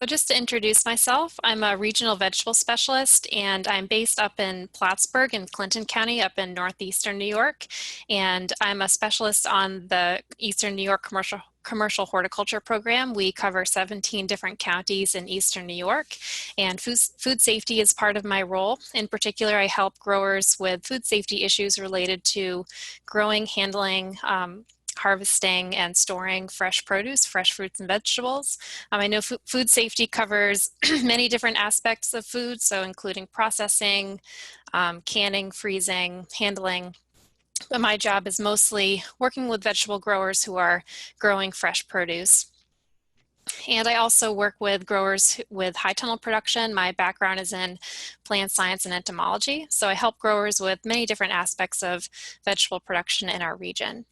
So just to introduce myself, I'm a regional vegetable specialist and I'm based up in Plattsburgh in Clinton County up in northeastern New York. And I'm a specialist on the Eastern New York commercial horticulture program. We cover 17 different counties in Eastern New York, and food safety is part of my role. In particular, I help growers with food safety issues related to growing, handling, harvesting and storing fresh produce, fresh fruits and vegetables. I know food safety covers many different aspects of food, so including processing, canning, freezing, handling. But my job is mostly working with vegetable growers who are growing fresh produce. And I also work with growers with high tunnel production. My background is in plant science and entomology, so I help growers with many different aspects of vegetable production in our region.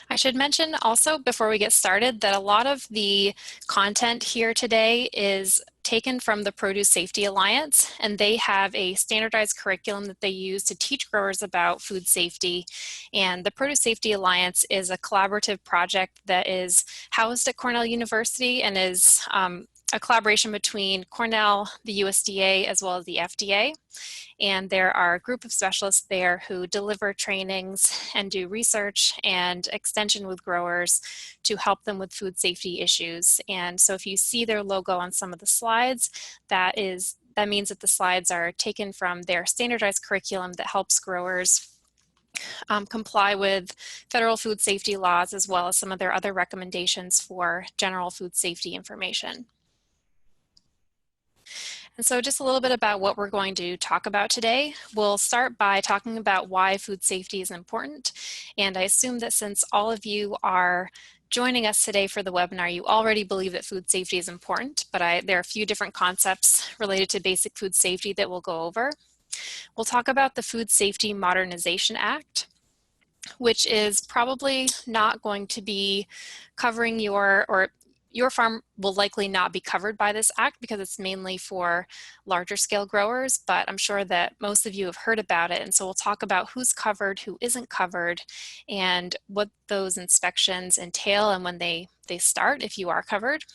I should mention also before we get started that a lot of the content here today is taken from the Produce Safety Alliance, and they have a standardized curriculum that they use to teach growers about food safety. And the Produce Safety Alliance is a collaborative project that is housed at Cornell University and is a collaboration between Cornell, the USDA, as well as the FDA. And there are a group of specialists there who deliver trainings and do research and extension with growers to help them with food safety issues. And so if you see their logo on some of the slides, that means that the slides are taken from their standardized curriculum that helps growers comply with federal food safety laws, as well as some of their other recommendations for general food safety information. And so just a little bit about what we're going to talk about today. We'll start by talking about why food safety is important. And I assume that since all of you are joining us today for the webinar, you already believe that food safety is important, but there are a few different concepts related to basic food safety that we'll go over. We'll talk about the Food Safety Modernization Act, which is probably not going to be covering your farm will likely not be covered by this act because it's mainly for larger scale growers, but I'm sure that most of you have heard about it. And so we'll talk about who's covered, who isn't covered, and what those inspections entail and when they start if you are covered.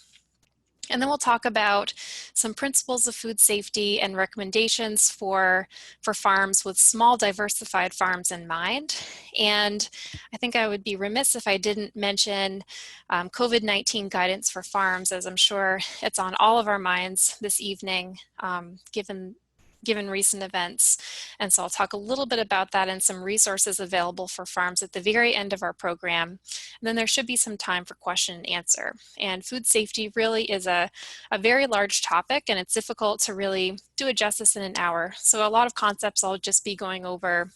And then we'll talk about some principles of food safety and recommendations for farms with small diversified farms in mind. And I think I would be remiss if I didn't mention COVID-19 guidance for farms, as I'm sure it's on all of our minds this evening, given recent events. And so I'll talk a little bit about that and some resources available for farms at the very end of our program. And then there should be some time for question and answer. And food safety really is a very large topic, and it's difficult to really do it justice in an hour. So a lot of concepts I'll just be going over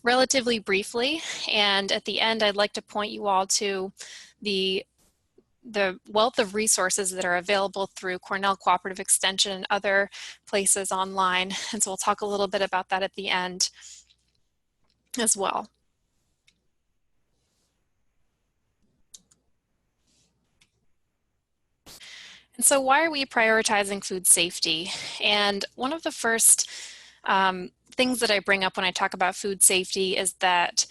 relatively briefly. And at the end, I'd like to point you all to the wealth of resources that are available through Cornell Cooperative Extension and other places online. And so we'll talk a little bit about that at the end as well. And so why are we prioritizing food safety? And one of the first things that I bring up when I talk about food safety is that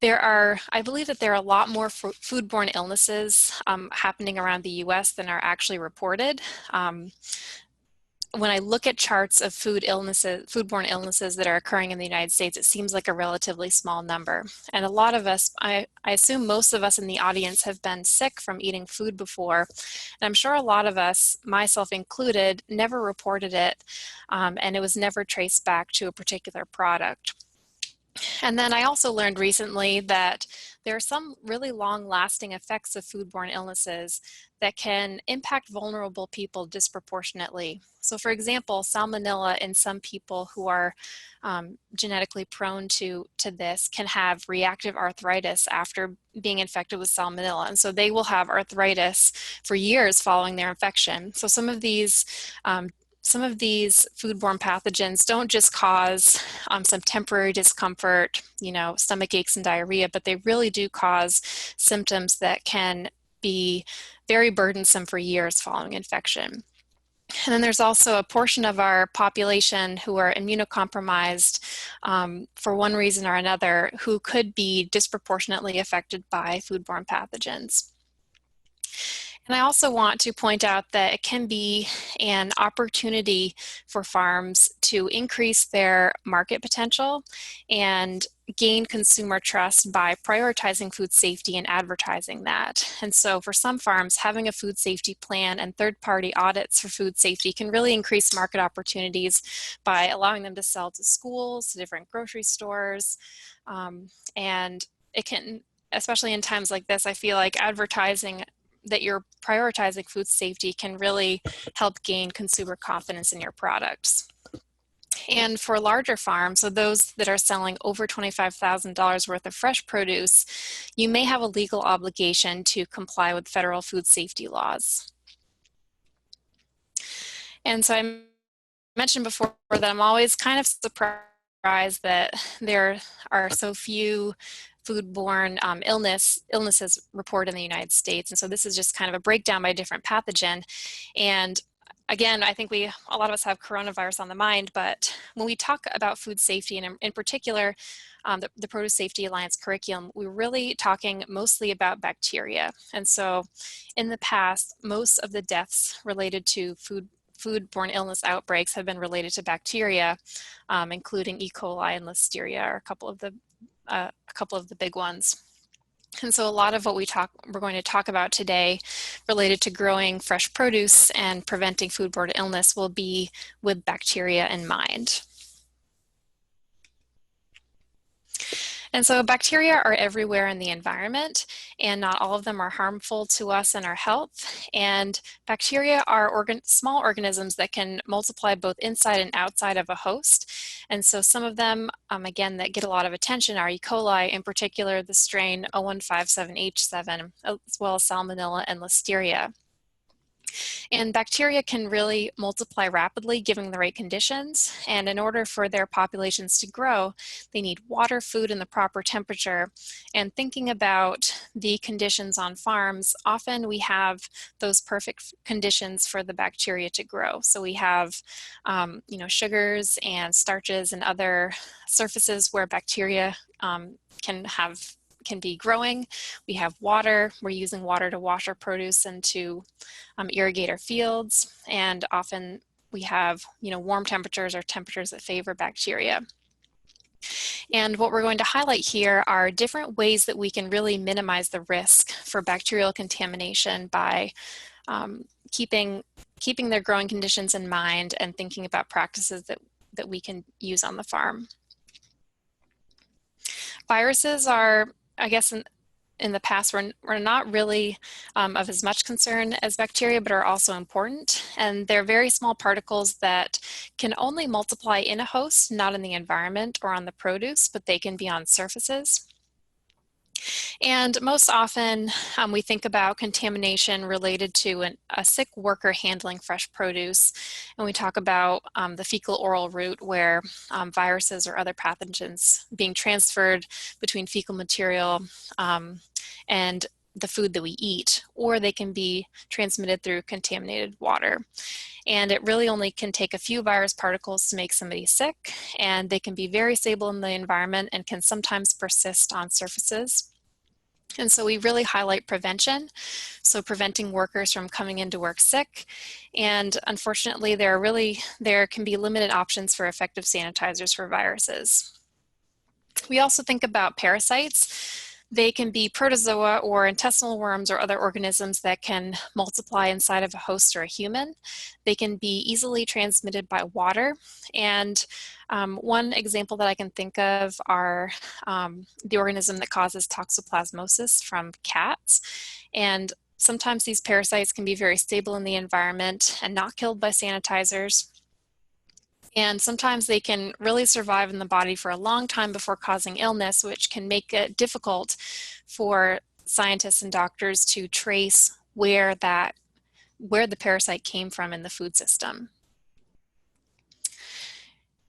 I believe that there are a lot more foodborne illnesses happening around the US than are actually reported. When I look at charts of foodborne illnesses that are occurring in the United States, it seems like a relatively small number. And a lot of us, I assume most of us in the audience have been sick from eating food before. And I'm sure a lot of us, myself included, never reported it, and it was never traced back to a particular product. And then I also learned recently that there are some really long-lasting effects of foodborne illnesses that can impact vulnerable people disproportionately. So for example, salmonella in some people who are genetically prone to this can have reactive arthritis after being infected with salmonella. And so they will have arthritis for years following their infection. So some of these foodborne pathogens don't just cause some temporary discomfort, stomach aches and diarrhea, but they really do cause symptoms that can be very burdensome for years following infection. And then there's also a portion of our population who are immunocompromised for one reason or another who could be disproportionately affected by foodborne pathogens. And I also want to point out that it can be an opportunity for farms to increase their market potential and gain consumer trust by prioritizing food safety and advertising that. And so for some farms, having a food safety plan and third-party audits for food safety can really increase market opportunities by allowing them to sell to schools, to different grocery stores, and it can, especially in times like this, I feel like advertising that you're prioritizing food safety can really help gain consumer confidence in your products. And for larger farms, so those that are selling over $25,000 worth of fresh produce, you may have a legal obligation to comply with federal food safety laws. And so I mentioned before that I'm always kind of surprised that there are so few foodborne illnesses reported in the United States. And so this is just kind of a breakdown by different pathogen. And again, I think a lot of us have coronavirus on the mind, but when we talk about food safety, and in particular, the Produce Safety Alliance curriculum, we're really talking mostly about bacteria. And so in the past, most of the deaths related to foodborne illness outbreaks have been related to bacteria, including E. coli and Listeria are a couple of the big ones. And so a lot of what we're going to talk about today related to growing fresh produce and preventing foodborne illness will be with bacteria in mind. And so bacteria are everywhere in the environment, and not all of them are harmful to us and our health. And bacteria are small organisms that can multiply both inside and outside of a host. And so some of them, again, that get a lot of attention are E. coli, in particular the strain 0157H7, as well as Salmonella and Listeria. And bacteria can really multiply rapidly given the right conditions. And in order for their populations to grow, they need water, food, and the proper temperature. And thinking about the conditions on farms, often we have those perfect conditions for the bacteria to grow. So we have, sugars and starches and other surfaces where bacteria can be growing. We have water. We're using water to wash our produce and to irrigate our fields. And often we have, warm temperatures or temperatures that favor bacteria. And what we're going to highlight here are different ways that we can really minimize the risk for bacterial contamination by keeping their growing conditions in mind and thinking about practices that we can use on the farm. Viruses are, I guess, in the past were not really of as much concern as bacteria, but are also important. And they're very small particles that can only multiply in a host, not in the environment or on the produce, but they can be on surfaces. And most often we think about contamination related to a sick worker handling fresh produce. And we talk about the fecal oral route where viruses or other pathogens being transferred between fecal material and the food that we eat, or they can be transmitted through contaminated water. And it really only can take a few virus particles to make somebody sick, and they can be very stable in the environment and can sometimes persist on surfaces. And so we really highlight prevention, so preventing workers from coming into work sick. And unfortunately, there can be limited options for effective sanitizers for viruses. We also think about parasites. They can be protozoa or intestinal worms or other organisms that can multiply inside of a host or a human. They can be easily transmitted by water. And one example that I can think of are the organism that causes toxoplasmosis from cats. And sometimes these parasites can be very stable in the environment and not killed by sanitizers. And sometimes they can really survive in the body for a long time before causing illness, which can make it difficult for scientists and doctors to trace where the parasite came from in the food system.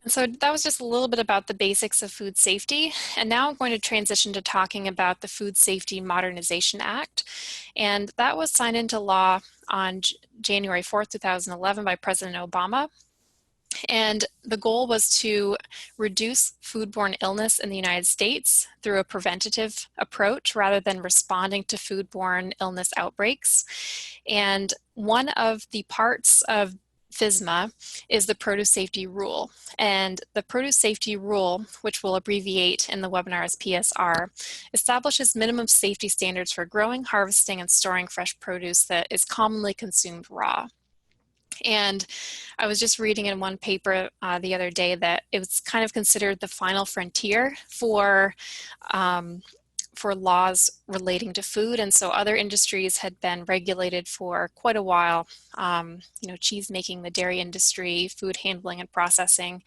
And so that was just a little bit about the basics of food safety. And now I'm going to transition to talking about the Food Safety Modernization Act. And that was signed into law on January 4th, 2011 by President Obama. And the goal was to reduce foodborne illness in the United States through a preventative approach rather than responding to foodborne illness outbreaks. And one of the parts of FSMA is the Produce Safety Rule. And the Produce Safety Rule, which we'll abbreviate in the webinar as PSR, establishes minimum safety standards for growing, harvesting, and storing fresh produce that is commonly consumed raw. And I was just reading in one paper the other day that it was kind of considered the final frontier for laws relating to food. And so other industries had been regulated for quite a while, cheese making, the dairy industry, food handling and processing.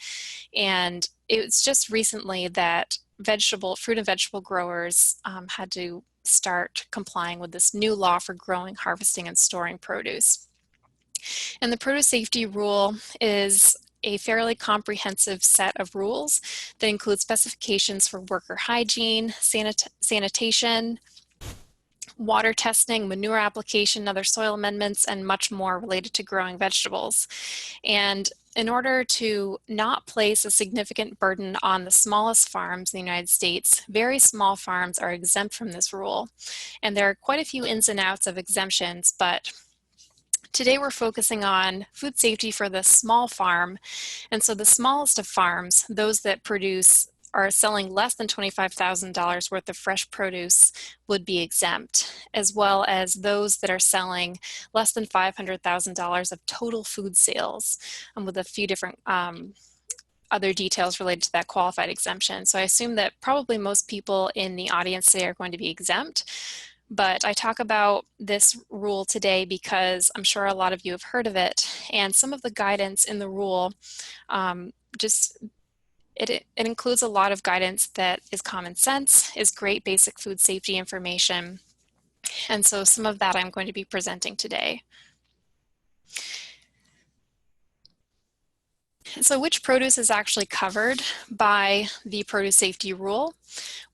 And it was just recently that fruit and vegetable growers had to start complying with this new law for growing, harvesting, and storing produce. And the Produce Safety Rule is a fairly comprehensive set of rules that include specifications for worker hygiene, sanitation, water testing, manure application, other soil amendments, and much more related to growing vegetables. And in order to not place a significant burden on the smallest farms in the United States, very small farms are exempt from this rule. And there are quite a few ins and outs of exemptions, but today we're focusing on food safety for the small farm. And so the smallest of farms, those that are selling less than $25,000 worth of fresh produce, would be exempt, as well as those that are selling less than $500,000 of total food sales, with a few different other details related to that qualified exemption. So I assume that probably most people in the audience today are going to be exempt. But I talk about this rule today because I'm sure a lot of you have heard of it, and some of the guidance in the rule it includes a lot of guidance that is common sense, is great basic food safety information, and so some of that I'm going to be presenting today. So which produce is actually covered by the Produce Safety Rule?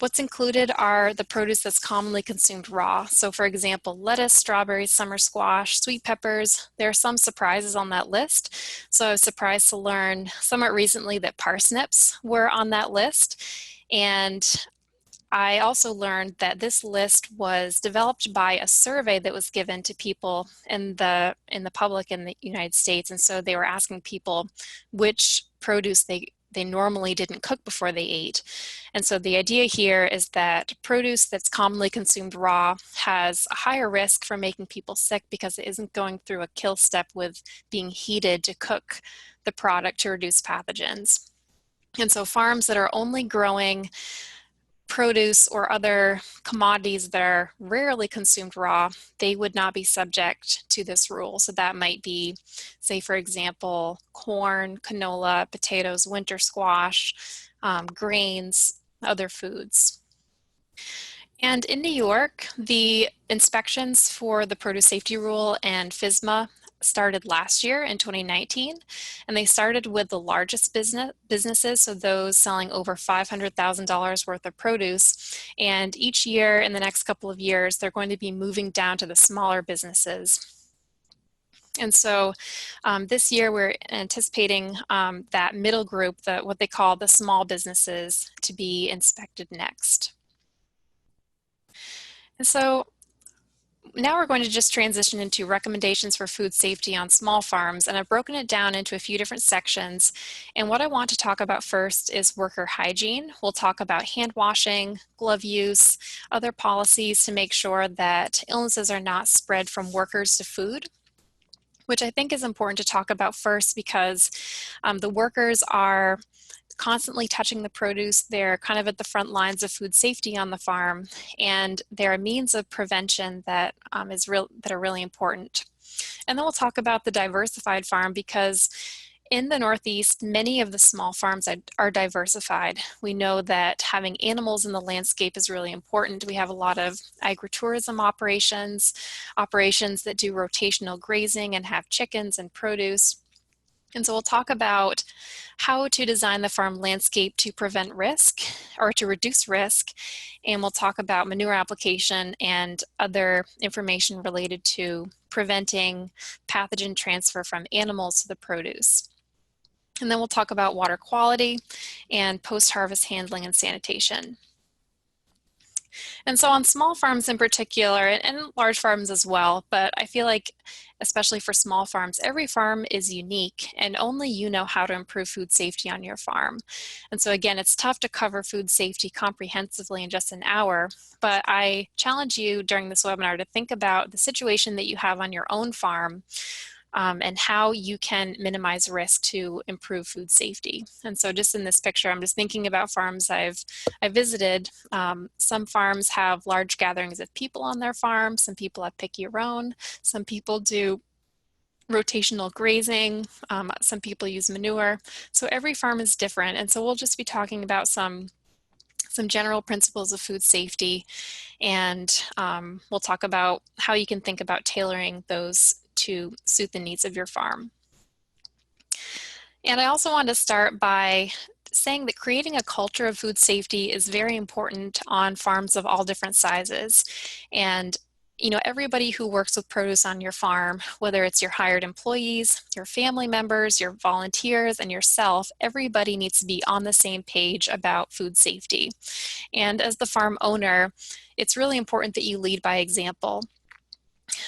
What's included are the produce that's commonly consumed raw. So for example, lettuce, strawberries, summer squash, sweet peppers. There are some surprises on that list. So I was surprised to learn somewhat recently that parsnips were on that list. And I also learned that this list was developed by a survey that was given to people in the public in the United States. And so they were asking people which produce they normally didn't cook before they ate. And so the idea here is that produce that's commonly consumed raw has a higher risk for making people sick because it isn't going through a kill step with being heated to cook the product to reduce pathogens. And so farms that are only growing produce or other commodities that are rarely consumed raw, they would not be subject to this rule. So that might be, say, for example, corn, canola, potatoes, winter squash, grains, other foods. And in New York, the inspections for the Produce Safety Rule and FSMA started last year in 2019, and they started with the largest businesses, so those selling over $500,000 worth of produce. And each year in the next couple of years, they're going to be moving down to the smaller businesses. And so this year we're anticipating that middle group, what they call the small businesses, to be inspected next. And so now we're going to just transition into recommendations for food safety on small farms, and I've broken it down into a few different sections. And what I want to talk about first is worker hygiene. We'll talk about hand washing, glove use, other policies to make sure that illnesses are not spread from workers to food, which I think is important to talk about first because the workers are constantly touching the produce. They're kind of at the front lines of food safety on the farm, and there are means of prevention that are really important. And then we'll talk about the diversified farm because in the Northeast, many of the small farms are diversified. We know that having animals in the landscape is really important. We have a lot of agritourism operations that do rotational grazing and have chickens and produce. And so we'll talk about how to design the farm landscape to prevent risk or to reduce risk. And we'll talk about manure application and other information related to preventing pathogen transfer from animals to the produce. And then we'll talk about water quality and post-harvest handling and sanitation. And so on small farms in particular, and large farms as well, but I feel like especially for small farms, every farm is unique and only you know how to improve food safety on your farm. And so again, it's tough to cover food safety comprehensively in just an hour, but I challenge you during this webinar to think about the situation that you have on your own farm and how you can minimize risk to improve food safety. And so just in this picture, I'm just thinking about farms I've visited. Some farms have large gatherings of people on their farm. Some people have pick your own. Some people do rotational grazing. Some people use manure. So every farm is different. And so we'll just be talking about some general principles of food safety, and we'll talk about how you can think about tailoring those to suit the needs of your farm. And I also want to start by saying that creating a culture of food safety is very important on farms of all different sizes. And you know, everybody who works with produce on your farm, whether it's your hired employees, your family members, your volunteers, and yourself, everybody needs to be on the same page about food safety. And as the farm owner, it's really important that you lead by example.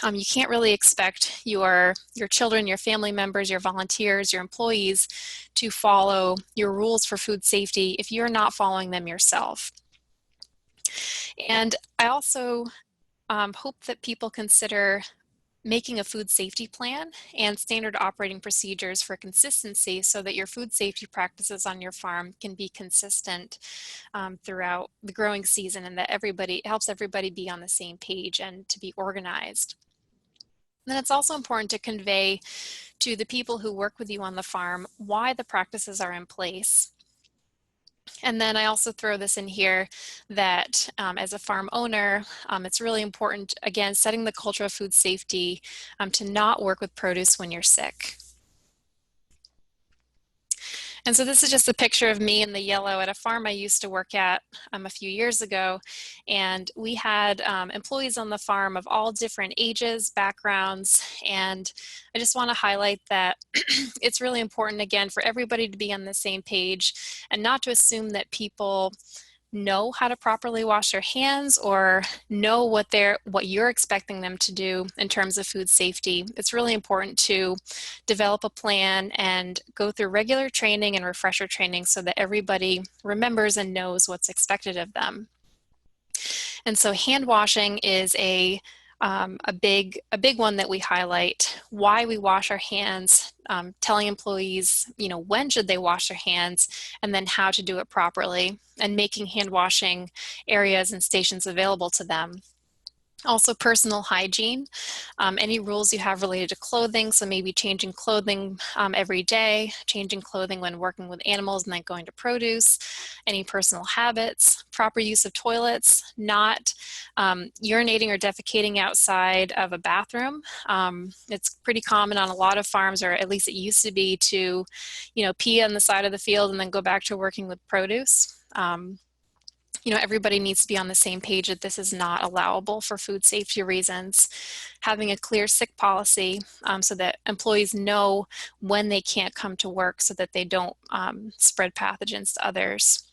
You can't really expect your children, your family members, your volunteers, your employees to follow your rules for food safety if you're not following them yourself. And I also hope that people consider making a food safety plan and standard operating procedures for consistency so that your food safety practices on your farm can be consistent throughout the growing season, and that it helps everybody be on the same page and to be organized. Then it's also important to convey to the people who work with you on the farm why the practices are in place. And then I also throw this in here that as a farm owner, it's really important, again, setting the culture of food safety to not work with produce when you're sick. And so this is just a picture of me in the yellow at a farm I used to work at a few years ago. And we had employees on the farm of all different ages, backgrounds. And I just want to highlight that it's really important, again, for everybody to be on the same page and not to assume that people know how to properly wash their hands or know what you're expecting them to do in terms of food safety. It's really important to develop a plan and go through regular training and refresher training so that everybody remembers and knows what's expected of them. And so hand washing is a big one that we highlight. Why we wash our hands, telling employees, you know, when should they wash their hands, and then how to do it properly, and making hand washing areas and stations available to them. Also personal hygiene, any rules you have related to clothing, so maybe changing clothing every day, changing clothing when working with animals and then going to produce, any personal habits, proper use of toilets, not urinating or defecating outside of a bathroom. It's pretty common on a lot of farms, or at least it used to be, to, you know, pee on the side of the field and then go back to working with produce. You know, everybody needs to be on the same page that this is not allowable for food safety reasons. Having a clear sick policy so that employees know when they can't come to work so that they don't spread pathogens to others.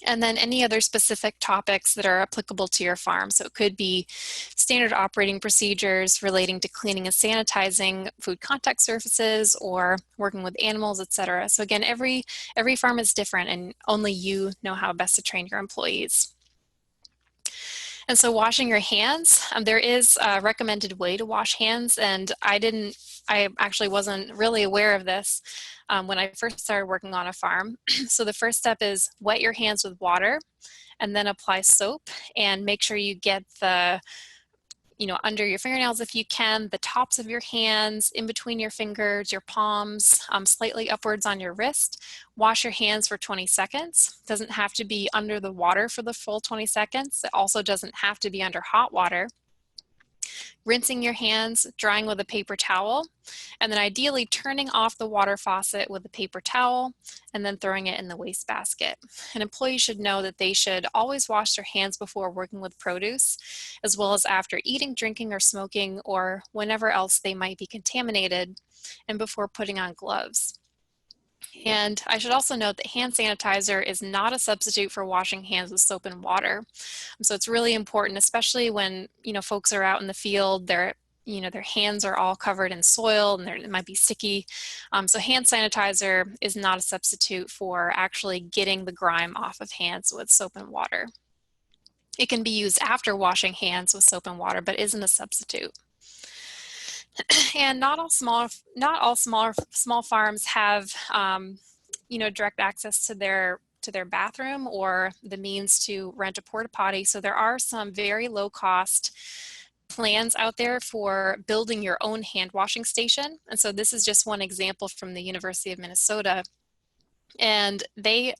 And then any other specific topics that are applicable to your farm. So it could be standard operating procedures relating to cleaning and sanitizing food contact surfaces or working with animals, etc. So again, every farm is different and only you know how best to train your employees. And so washing your hands, there is a recommended way to wash hands, and I actually wasn't really aware of this when I first started working on a farm. So the first step is wet your hands with water and then apply soap, and make sure you get the, you know, under your fingernails if you can, the tops of your hands, in between your fingers, your palms, slightly upwards on your wrist. Wash your hands for 20 seconds. It doesn't have to be under the water for the full 20 seconds. It also doesn't have to be under hot water. Rinsing your hands, drying with a paper towel, and then ideally turning off the water faucet with a paper towel and then throwing it in the wastebasket. And employees should know that they should always wash their hands before working with produce, as well as after eating, drinking, or smoking, or whenever else they might be contaminated, and before putting on gloves. And I should also note that hand sanitizer is not a substitute for washing hands with soap and water. So it's really important, especially when, folks are out in the field, their hands are all covered in soil and it might be sticky. So hand sanitizer is not a substitute for actually getting the grime off of hands with soap and water. It can be used after washing hands with soap and water, but isn't a substitute. And not all small farms have direct access to their bathroom or the means to rent a porta potty. So there are some very low cost plans out there for building your own hand washing station. And so this is just one example from the University of Minnesota. And they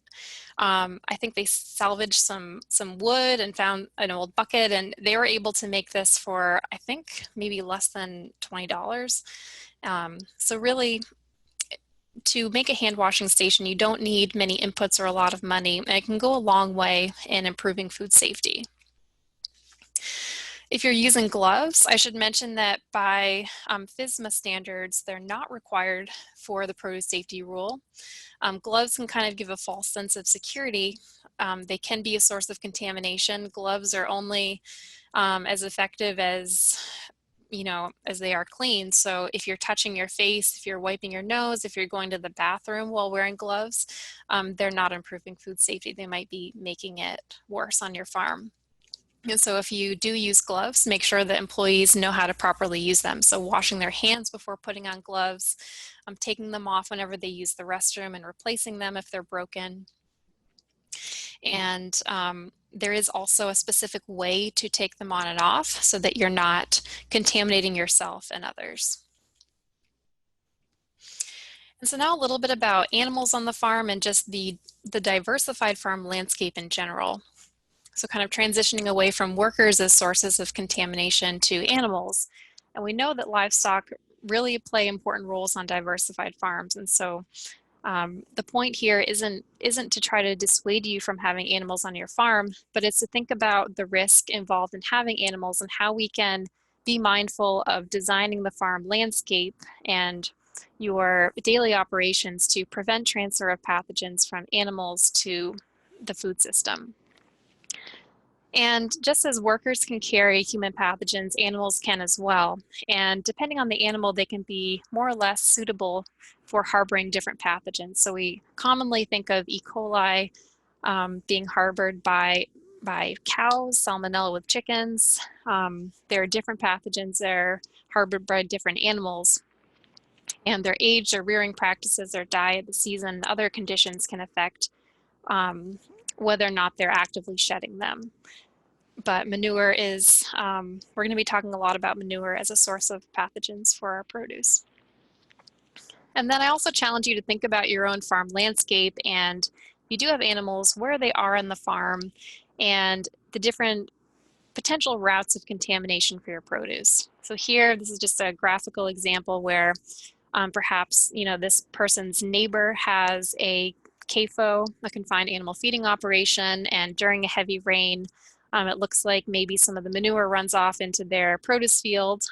I think they salvaged some wood and found an old bucket, and they were able to make this for, I think, maybe less than $20. So really, to make a hand washing station, you don't need many inputs or a lot of money, and it can go a long way in improving food safety. If you're using gloves, I should mention that by FSMA standards, they're not required for the produce safety rule. Gloves can kind of give a false sense of security. They can be a source of contamination. Gloves are only as effective as they are clean. So if you're touching your face, if you're wiping your nose, if you're going to the bathroom while wearing gloves, they're not improving food safety. They might be making it worse on your farm. And so if you do use gloves, make sure that employees know how to properly use them. So washing their hands before putting on gloves, taking them off whenever they use the restroom and replacing them if they're broken. And there is also a specific way to take them on and off so that you're not contaminating yourself and others. And so now a little bit about animals on the farm and just the diversified farm landscape in general. So kind of transitioning away from workers as sources of contamination to animals. And we know that livestock really play important roles on diversified farms. And so the point here isn't to try to dissuade you from having animals on your farm, but it's to think about the risk involved in having animals and how we can be mindful of designing the farm landscape and your daily operations to prevent transfer of pathogens from animals to the food system. And just as workers can carry human pathogens, animals can as well. And depending on the animal, they can be more or less suitable for harboring different pathogens. So we commonly think of E. coli being harbored by cows, salmonella with chickens. There are different pathogens that are harbored by different animals. And their age, their rearing practices, their diet, the season, other conditions can affect whether or not they're actively shedding them. But manure is, we're going to be talking a lot about manure as a source of pathogens for our produce. And then I also challenge you to think about your own farm landscape, and if you do have animals, where they are in the farm and the different potential routes of contamination for your produce. So here, this is just a graphical example where perhaps, this person's neighbor has a CAFO, a confined animal feeding operation, and during a heavy rain, it looks like maybe some of the manure runs off into their produce field.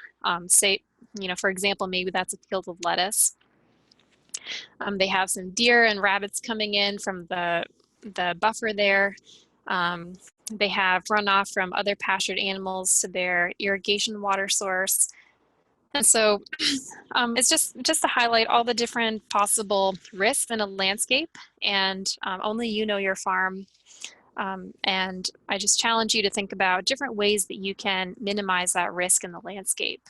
Say, for example, maybe that's a field of lettuce. They have some deer and rabbits coming in from the buffer there. They have runoff from other pastured animals to their irrigation water source. And so it's just to highlight all the different possible risks in a landscape, and only you know your farm. And I just challenge you to think about different ways that you can minimize that risk in the landscape.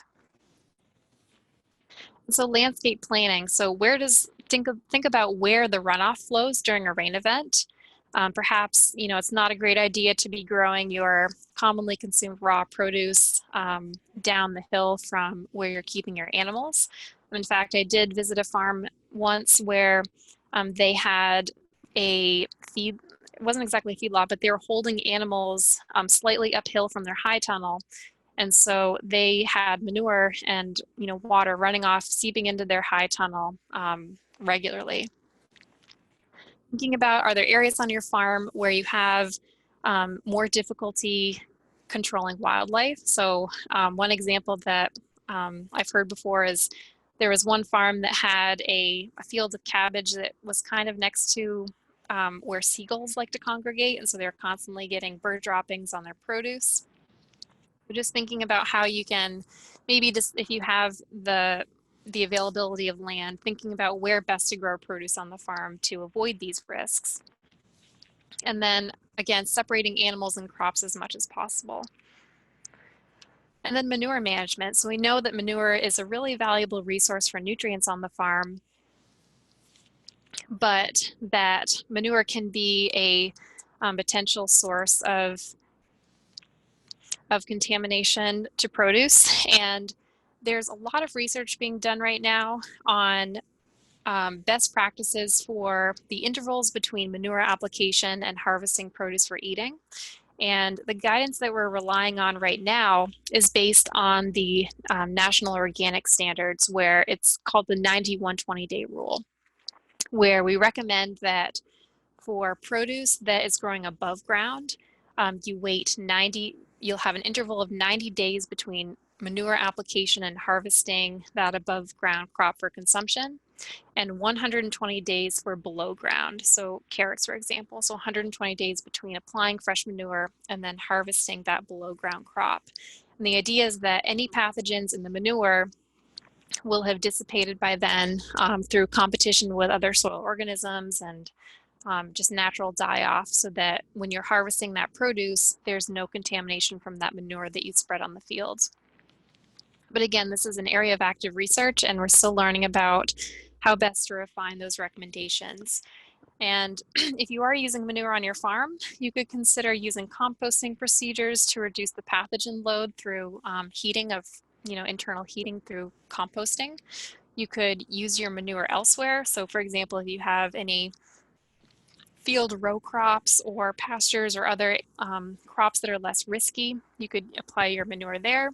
So landscape planning. So think about where the runoff flows during a rain event. Perhaps, it's not a great idea to be growing your commonly consumed raw produce down the hill from where you're keeping your animals. In fact, I did visit a farm once where they had a feed, it wasn't exactly a feedlot, but they were holding animals slightly uphill from their high tunnel. And so they had manure and water running off, seeping into their high tunnel regularly. Thinking about, are there areas on your farm where you have more difficulty controlling wildlife? So one example that I've heard before is There was one farm that had a field of cabbage that was kind of next to where seagulls like to congregate, and so they're constantly getting bird droppings on their produce. So just thinking about how you can maybe just, if you have the availability of land, thinking about where best to grow produce on the farm to avoid these risks. And then again, separating animals and crops as much as possible. And then manure management. So we know that manure is a really valuable resource for nutrients on the farm, but that manure can be a potential source of contamination to produce. And there's a lot of research being done right now on best practices for the intervals between manure application and harvesting produce for eating. And the guidance that we're relying on right now is based on the National Organic Standards, where it's called the 90-120 day rule, where we recommend that for produce that is growing above ground, you'll have an interval of 90 days between manure application and harvesting that above ground crop for consumption, and 120 days for below ground. So carrots, for example, so 120 days between applying fresh manure and then harvesting that below ground crop. And the idea is that any pathogens in the manure will have dissipated by then through competition with other soil organisms and just natural die-off, so that when you're harvesting that produce, there's no contamination from that manure that you spread on the fields. But again, this is an area of active research, and we're still learning about how best to refine those recommendations. And if you are using manure on your farm, you could consider using composting procedures to reduce the pathogen load through heating of, internal heating through composting. You could use your manure elsewhere. So for example, if you have any field row crops or pastures or other crops that are less risky, you could apply your manure there.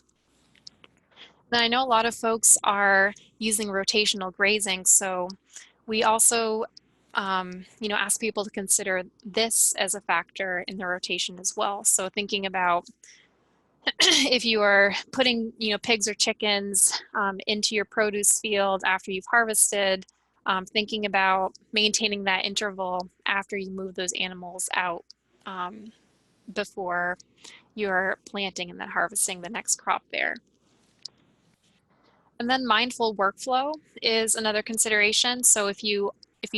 Then I know a lot of folks are using rotational grazing, so we also ask people to consider this as a factor in the rotation as well. So thinking about if you are putting pigs or chickens into your produce field after you've harvested, thinking about maintaining that interval after you move those animals out before you're planting and then harvesting the next crop there. And then mindful workflow is another consideration. So if you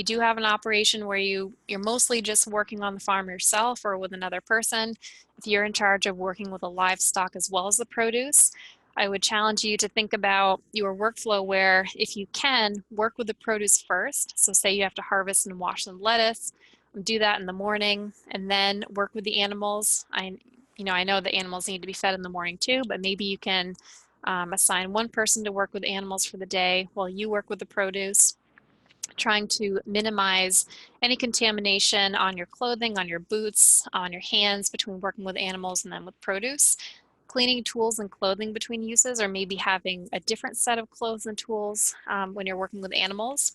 do have an operation where you're mostly just working on the farm yourself or with another person, if you're in charge of working with the livestock as well as the produce, I would challenge you to think about your workflow where, if you can, work with the produce first. So say you have to harvest and wash some lettuce, do that in the morning, and then work with the animals. I know the animals need to be fed in the morning too, but maybe you can assign one person to work with animals for the day while you work with the produce, trying to minimize any contamination on your clothing, on your boots, on your hands between working with animals and then with produce. Cleaning tools and clothing between uses, or maybe having a different set of clothes and tools when you're working with animals.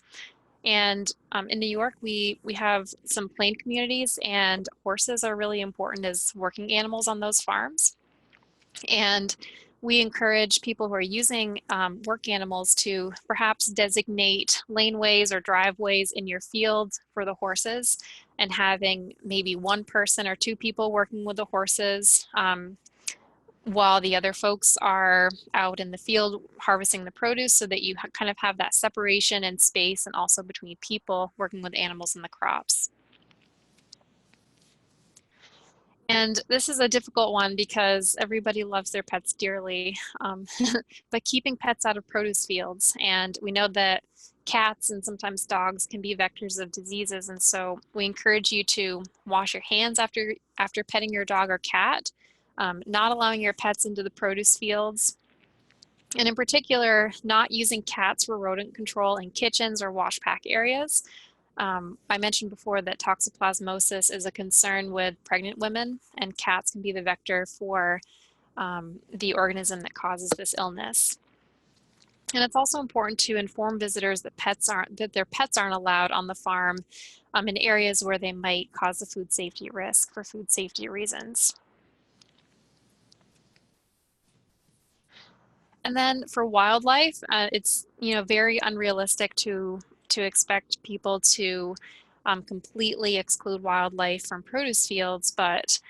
And in New York, we have some plain communities, and horses are really important as working animals on those farms. And we encourage people who are using work animals to perhaps designate laneways or driveways in your field for the horses, and having maybe one person or two people working with the horses while the other folks are out in the field harvesting the produce, so that you kind of have that separation and space, and also between people working with animals and the crops. And this is a difficult one because everybody loves their pets dearly, but keeping pets out of produce fields. And we know that cats and sometimes dogs can be vectors of diseases. And so we encourage you to wash your hands after petting your dog or cat, not allowing your pets into the produce fields. And in particular, not using cats for rodent control in kitchens or wash pack areas. I mentioned before that toxoplasmosis is a concern with pregnant women, and cats can be the vector for the organism that causes this illness. And it's also important to inform visitors that their pets aren't allowed on the farm in areas where they might cause a food safety risk for food safety reasons. And then for wildlife, it's very unrealistic to expect people to completely exclude wildlife from produce fields, but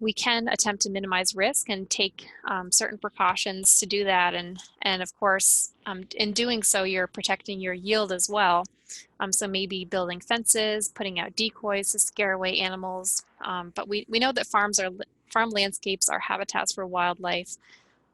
we can attempt to minimize risk and take certain precautions to do that. And of course, in doing so, you're protecting your yield as well. So maybe building fences, putting out decoys to scare away animals. But we know that farm landscapes are habitats for wildlife.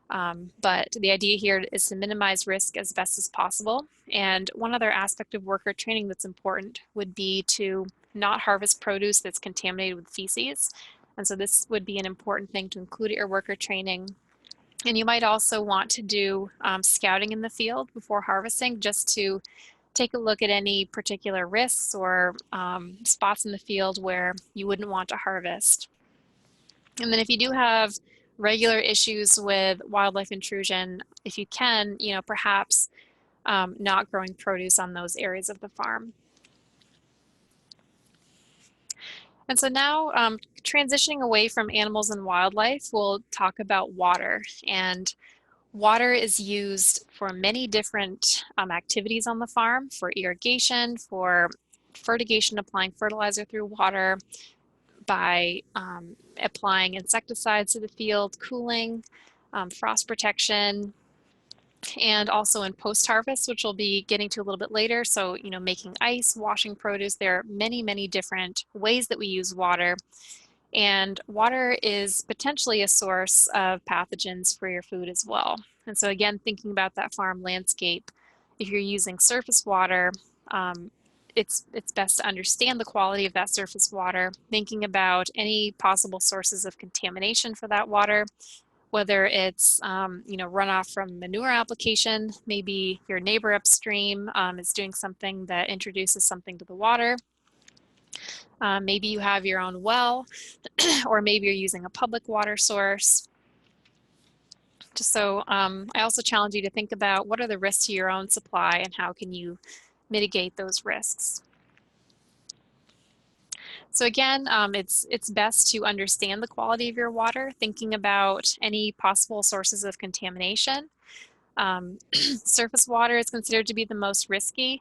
But the idea here is to minimize risk as best as possible. And one other aspect of worker training that's important would be to not harvest produce that's contaminated with feces. And so this would be an important thing to include at your worker training. And you might also want to do scouting in the field before harvesting, just to take a look at any particular risks or spots in the field where you wouldn't want to harvest. And then if you do have regular issues with wildlife intrusion, if you can, perhaps not growing produce on those areas of the farm. And so now, transitioning away from animals and wildlife, we'll talk about water. And water is used for many different activities on the farm, for irrigation, for fertigation, applying fertilizer through water, by applying insecticides to the field, cooling, frost protection, and also in post-harvest, which we'll be getting to a little bit later. So, making ice, washing produce, there are many, many different ways that we use water. And water is potentially a source of pathogens for your food as well. And so again, thinking about that farm landscape, if you're using surface water, it's best to understand the quality of that surface water, thinking about any possible sources of contamination for that water, whether it's runoff from manure application, maybe your neighbor upstream is doing something that introduces something to the water. Maybe you have your own well, or maybe you're using a public water source. Just so I also challenge you to think about what are the risks to your own supply and how can you mitigate those risks. So again, it's best to understand the quality of your water, thinking about any possible sources of contamination. Surface water is considered to be the most risky,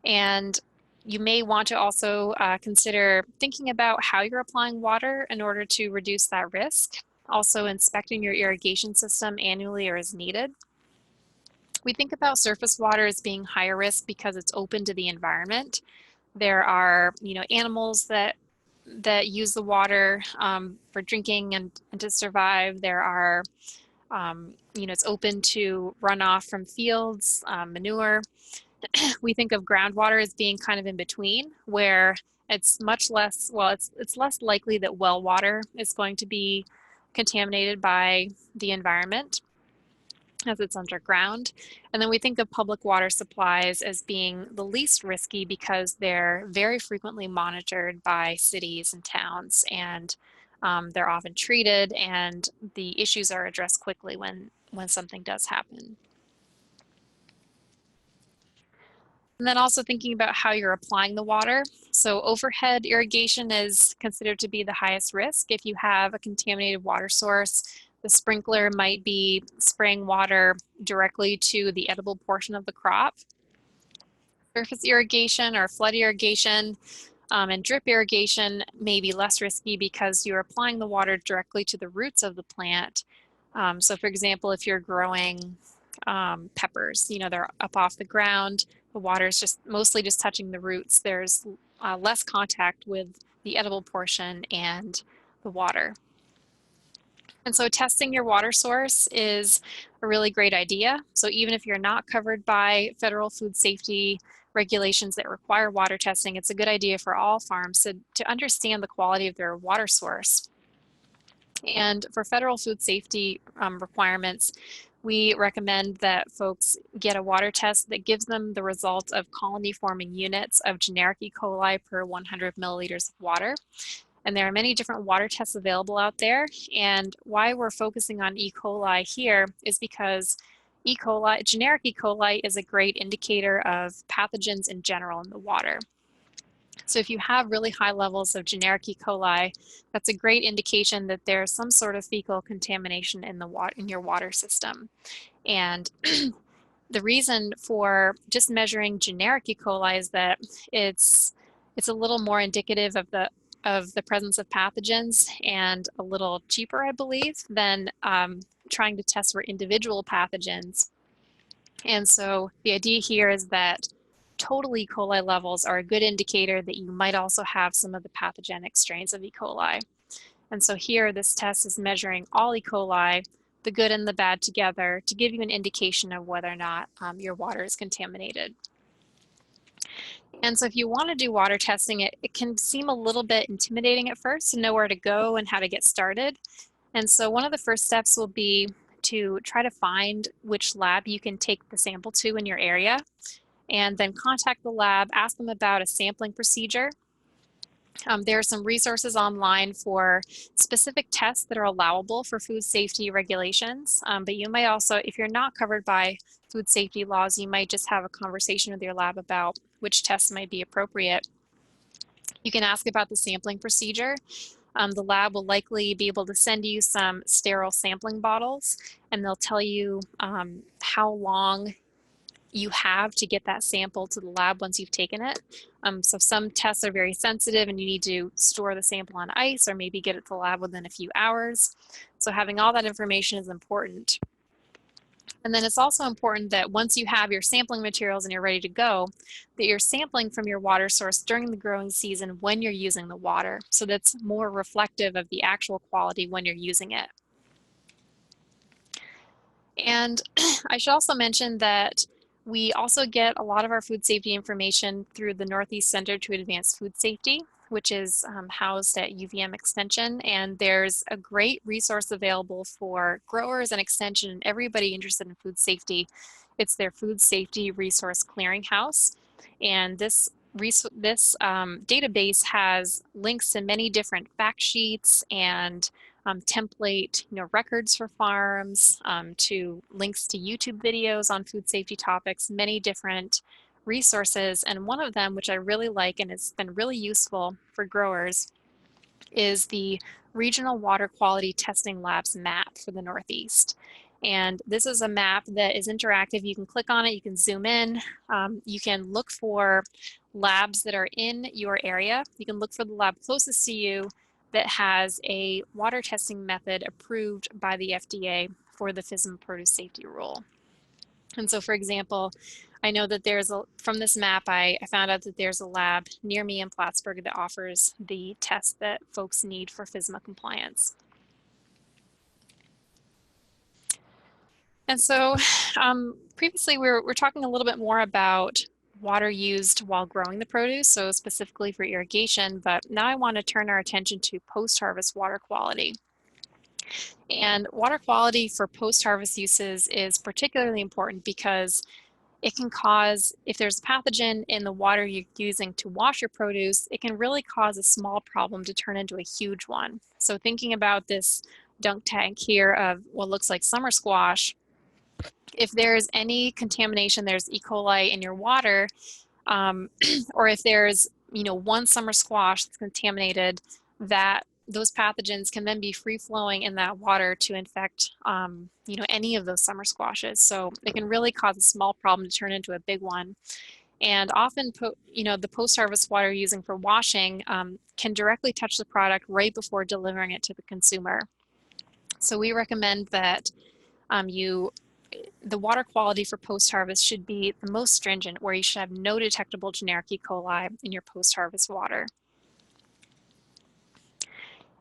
and you may want to also consider thinking about how you're applying water in order to reduce that risk. Also inspecting your irrigation system annually or as needed. We think about surface water as being higher risk because it's open to the environment. There are, animals that use the water for drinking and to survive. There are, it's open to runoff from fields, manure. We think of groundwater as being kind of in between, where it's much less, well, it's less likely that well water is going to be contaminated by the environment as it's underground. And then we think of public water supplies as being the least risky because they're very frequently monitored by cities and towns, and they're often treated, and the issues are addressed quickly when something does happen. And then also thinking about how you're applying the water. So overhead irrigation is considered to be the highest risk. If you have a contaminated water source, the sprinkler might be spraying water directly to the edible portion of the crop. Surface irrigation or flood irrigation and drip irrigation may be less risky because you're applying the water directly to the roots of the plant. So for example, if you're growing peppers, they're up off the ground, the water is just mostly just touching the roots. There's less contact with the edible portion and the water. And so testing your water source is a really great idea. So even if you're not covered by federal food safety regulations that require water testing, it's a good idea for all farms to understand the quality of their water source. And for federal food safety requirements, we recommend that folks get a water test that gives them the result of colony-forming units of generic E. coli per 100 milliliters of water. And there are many different water tests available out there. And why we're focusing on E. coli here is because E. coli, generic E. coli, is a great indicator of pathogens in general in the water. So if you have really high levels of generic E. coli, that's a great indication that there's some sort of fecal contamination in your water system. And the reason for just measuring generic E. coli is that it's a little more indicative of the presence of pathogens and a little cheaper, I believe, than trying to test for individual pathogens. And so the idea here is that total E. coli levels are a good indicator that you might also have some of the pathogenic strains of E. coli. And so here, this test is measuring all E. coli, the good and the bad together, to give you an indication of whether or not your water is contaminated. And so if you want to do water testing, it can seem a little bit intimidating at first to know where to go and how to get started. And so one of the first steps will be to try to find which lab you can take the sample to in your area, and then contact the lab, ask them about a sampling procedure. There are some resources online for specific tests that are allowable for food safety regulations, but you might also, if you're not covered by food safety laws, you might just have a conversation with your lab about which tests might be appropriate. You can ask about the sampling procedure. The lab will likely be able to send you some sterile sampling bottles, and they'll tell you how long you have to get that sample to the lab once you've taken it. So some tests are very sensitive and you need to store the sample on ice or maybe get it to the lab within a few hours. So having all that information is important. And then it's also important that once you have your sampling materials and you're ready to go, that you're sampling from your water source during the growing season when you're using the water. So that's more reflective of the actual quality when you're using it. And I should also mention that we also get a lot of our food safety information through the Northeast Center to Advance Food Safety, which is housed at UVM Extension. And there's a great resource available for growers and extension and everybody interested in food safety. It's their Food Safety Resource Clearinghouse. And this database has links to many different fact sheets and template records for farms, to links to YouTube videos on food safety topics, many different resources. And one of them, which I really like and has been really useful for growers, is the Regional Water Quality Testing Labs map for the Northeast. And this is a map that is interactive. You can click on it, you can zoom in, you can look for labs that are in your area. You can look for the lab closest to you that has a water testing method approved by the FDA for the FSMA produce safety rule. And so, for example, I know that from this map, I found out that there's a lab near me in Plattsburgh that offers the test that folks need for FSMA compliance. And so previously we were talking a little bit more about water used while growing the produce, so specifically for irrigation, but now I want to turn our attention to post-harvest water quality. And water quality for post-harvest uses is particularly important because it can cause, if there's a pathogen in the water you're using to wash your produce, it can really cause a small problem to turn into a huge one. So thinking about this dunk tank here of what looks like summer squash, if there's any contamination, there's E. coli in your water, or if there's one summer squash that's contaminated, those pathogens can then be free flowing in that water to infect any of those summer squashes. So it can really cause a small problem to turn into a big one. And often, the post-harvest water you're using for washing can directly touch the product right before delivering it to the consumer. So we recommend that the water quality for post-harvest should be the most stringent, where you should have no detectable generic E. coli in your post-harvest water.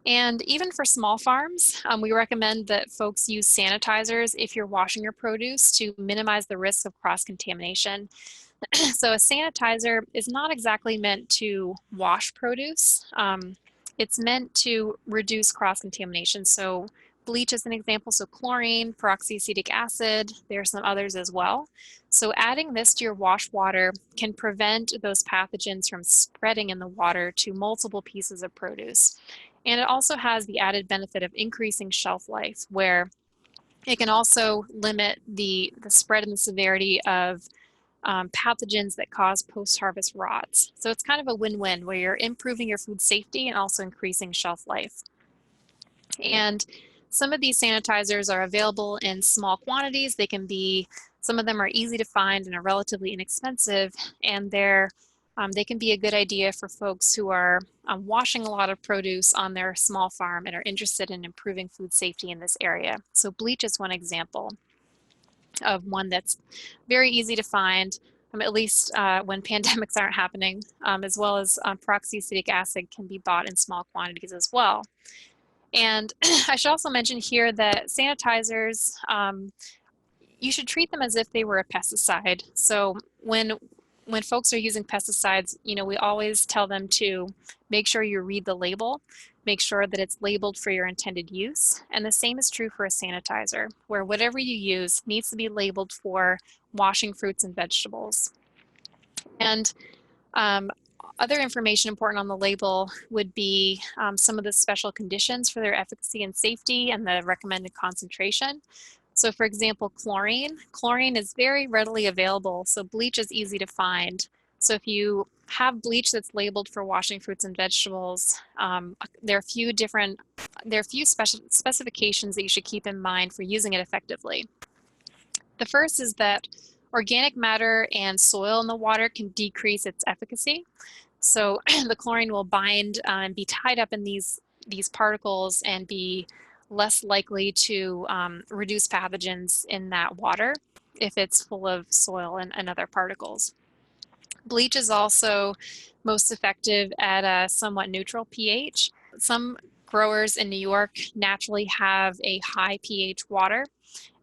And even for small farms, we recommend that folks use sanitizers if you're washing your produce to minimize the risk of cross-contamination. So a sanitizer is not exactly meant to wash produce. It's meant to reduce cross-contamination. So bleach is an example, so chlorine, peroxyacetic acid, there are some others as well. So adding this to your wash water can prevent those pathogens from spreading in the water to multiple pieces of produce. And it also has the added benefit of increasing shelf life, where it can also limit the spread and the severity of pathogens that cause post-harvest rots. So it's kind of a win-win where you're improving your food safety and also increasing shelf life. And some of these sanitizers are available in small quantities. Some of them are easy to find and are relatively inexpensive, and they can be a good idea for folks who are washing a lot of produce on their small farm and are interested in improving food safety in this area. So bleach is one example of one that's very easy to find, at least when pandemics aren't happening, as well as peroxyacetic acid can be bought in small quantities as well. And I should also mention here that sanitizers, you should treat them as if they were a pesticide. So when folks are using pesticides, we always tell them to make sure you read the label, make sure that it's labeled for your intended use. And the same is true for a sanitizer, where whatever you use needs to be labeled for washing fruits and vegetables. And other information important on the label would be some of the special conditions for their efficacy and safety and the recommended concentration. So for example, chlorine. Chlorine is very readily available, so bleach is easy to find. So if you have bleach that's labeled for washing fruits and vegetables, there are a few specifications that you should keep in mind for using it effectively. The first is that organic matter and soil in the water can decrease its efficacy. So the chlorine will bind and be tied up in these particles and be less likely to reduce pathogens in that water if it's full of soil and other particles. Bleach is also most effective at a somewhat neutral pH. Some growers in New York naturally have a high pH water,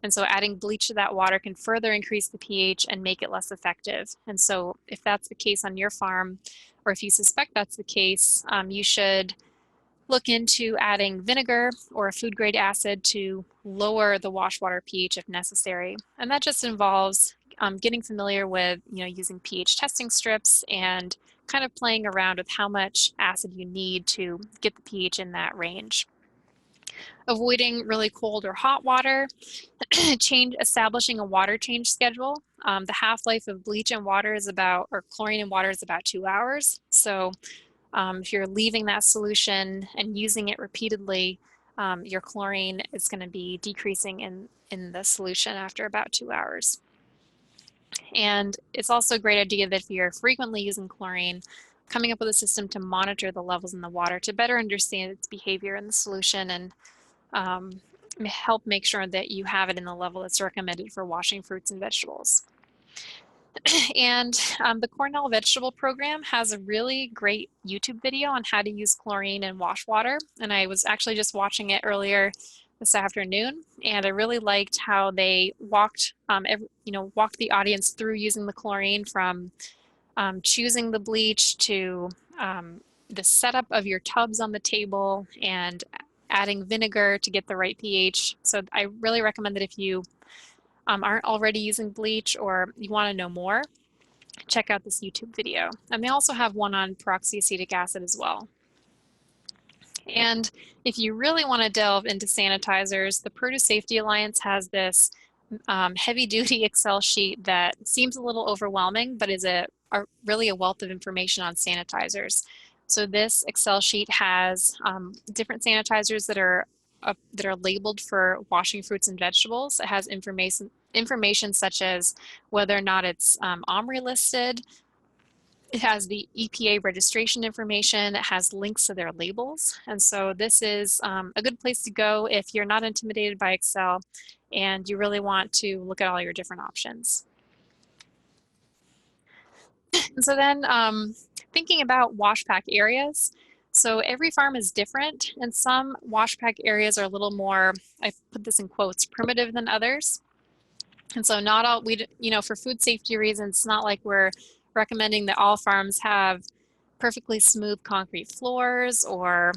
and so adding bleach to that water can further increase the pH and make it less effective. And so if that's the case on your farm, or if you suspect that's the case, you should look into adding vinegar or a food grade acid to lower the wash water pH if necessary. And that just involves getting familiar with using pH testing strips and kind of playing around with how much acid you need to get the pH in that range. Avoiding really cold or hot water, establishing a water change schedule. The half-life of bleach and water or chlorine in water is about 2 hours. So if you're leaving that solution and using it repeatedly, your chlorine is going to be decreasing in the solution after about 2 hours. And it's also a great idea that if you're frequently using chlorine, coming up with a system to monitor the levels in the water to better understand its behavior in the solution and help make sure that you have it in the level that's recommended for washing fruits and vegetables. And the Cornell Vegetable Program has a really great YouTube video on how to use chlorine in wash water. And I was actually just watching it earlier this afternoon, and I really liked how they walked the audience through using the chlorine from choosing the bleach to the setup of your tubs on the table and adding vinegar to get the right pH. So I really recommend that if you aren't already using bleach or you want to know more, check out this YouTube video. And they also have one on peroxyacetic acid as well. And if you really want to delve into sanitizers, the Produce Safety Alliance has this heavy-duty Excel sheet that seems a little overwhelming, but is really a wealth of information on sanitizers. So this Excel sheet has different sanitizers that are labeled for washing fruits and vegetables. It has information such as whether or not it's OMRI listed. It has the EPA registration information. It has links to their labels. And so this is a good place to go if you're not intimidated by Excel and you really want to look at all your different options. And so then thinking about wash pack areas. So every farm is different, and some wash pack areas are a little more, I put this in quotes, primitive than others. And so not all, for food safety reasons, it's not like we're recommending that all farms have perfectly smooth concrete floors or,